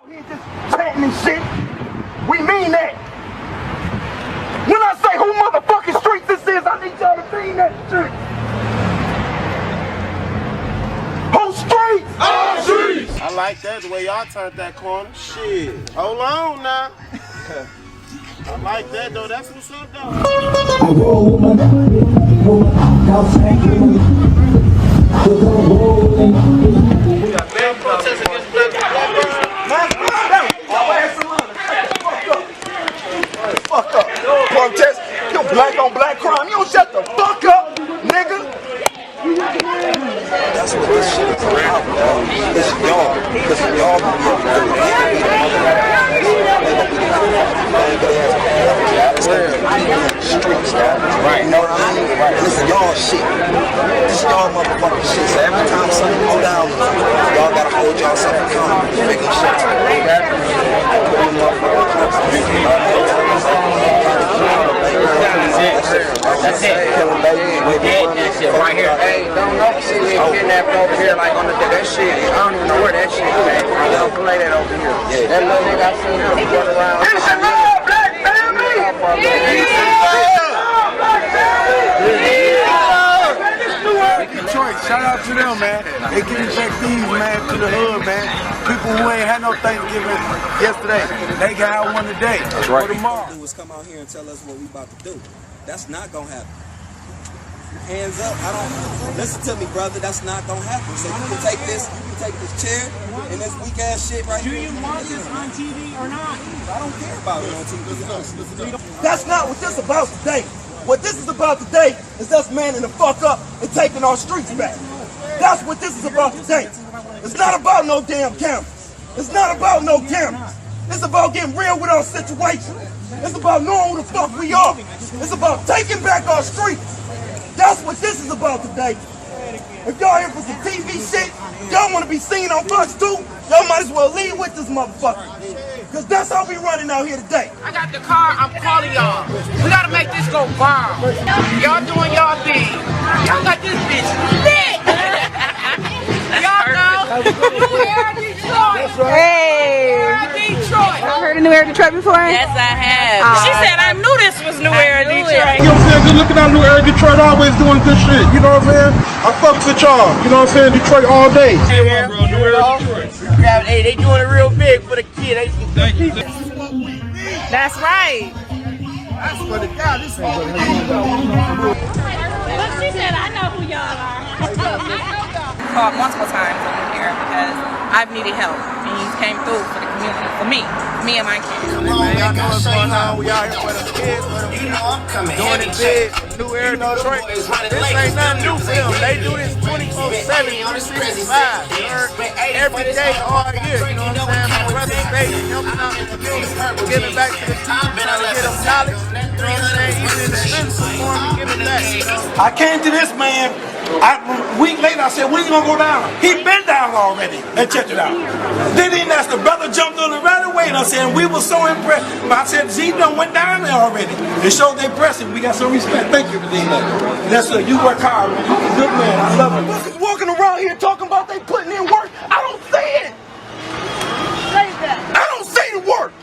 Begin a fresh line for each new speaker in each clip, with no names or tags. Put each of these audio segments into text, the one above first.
We ain't just chatting and shit. We mean that. When I say who motherfucking streets this is, I need y'all to mean that shit. Who streets?
All streets!
I like that, the way y'all turned that corner. Shit. Hold on now. I like that though, that's what's up though.
I roll with my
We got bad protests against black
Fuck up. Protest. You black on black crime. You don't shut the fuck up, nigga.
That's what this shit is about, bro. It's y'all. Because y'all streets, right? You know what I mean? Right. And this is y'all shit. This y'all motherfucking shit. So every time something go down, y'all gotta hold y'all self accountable. Making shit.
That's it. We did that shit right here. Hey, don't know shit get kidnapped over here like on the that shit. I don't even know where that shit came from. They don't play that over here. Yeah. That little nigga I seen him run around.
It's a love, black family.
Detroit, shout out to them, man. They giving back these, man, to the hood, man. People who ain't had no Thanksgiving yesterday, they got one today. That's right. For tomorrow.
Do is come out here and tell us what we about to do. That's not gonna happen. Hands up. I don't listen to me, brother. That's not gonna happen. So you can take this chair and this weak ass shit right here.
Do you want this on TV or not?
I don't care about it on TV.
That's not what this is about today. What this is about today is us manning the fuck up and taking our streets back. That's what this is about today. It's not about no damn cameras. It's not about no cameras. It's about getting real with our situation. It's about knowing who the fuck we are. It's about taking back our streets. That's what this is about today. If y'all here for some TV shit, y'all want to be seen on Fox 2, y'all might as well leave with this motherfucker. Because that's how we running out here today.
I got the car, I'm calling y'all. We gotta make this go viral. Y'all doing y'all thing. Y'all got this bitch lit. Y'all know. New Era Detroit.
Hey.
New Era Detroit.
Y'all heard of New Era Detroit before?
Yes, I have.
She said I knew this was New Era Detroit.
You know what I'm saying? Good looking out New Era Detroit, always doing good shit. You know what I'm saying? I fucks with y'all. You know what I'm saying? Detroit all day.
Hey, bro, New Era Detroit. Hey, they doing it real big for the kid.
Thank you.
That's right.
I swear to God, this is what we
But she said, I know who y'all are.
Called multiple times on New Era because I've needed help. And he came through for the community, for me and my kids.
Man, y'all know what's going on. We out here for the kids, for them doing it big. New Era Detroit. This ain't nothing new for them. They do this 24/7, 365. Every day, all year. You know what I'm saying? My brother stays helping out the community, giving back to the team, trying to get them knowledge. You know what I'm saying? Even in the physical form, giving back. You know?
I came to this man. A week later, I said, when you gonna go down? He been down already. And check it out. Then he asked the brother jumped on it right away. And I said, we were so impressed. But I said, Z done went down there already. It showed they impressive. We got some respect. Thank you for doing that. That's it. You work hard, man. You're a good man. I love it. Motherfuckers walking around here talking about they putting in work. I don't see it. I don't see the work.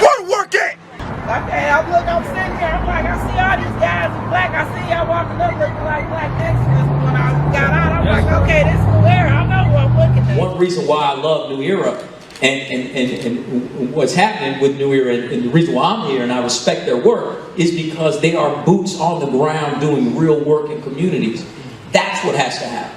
Where the work at?
Okay, I'm sitting here, I'm like, I see all these guys in black, I see y'all walking up looking like black Mexicans when I got out, I'm like, okay, this is New Era, I know who I'm looking at.
One reason why I love New Era and what's happening with New Era and the reason why I'm here and I respect their work is because they are boots on the ground doing real work in communities. That's what has to happen.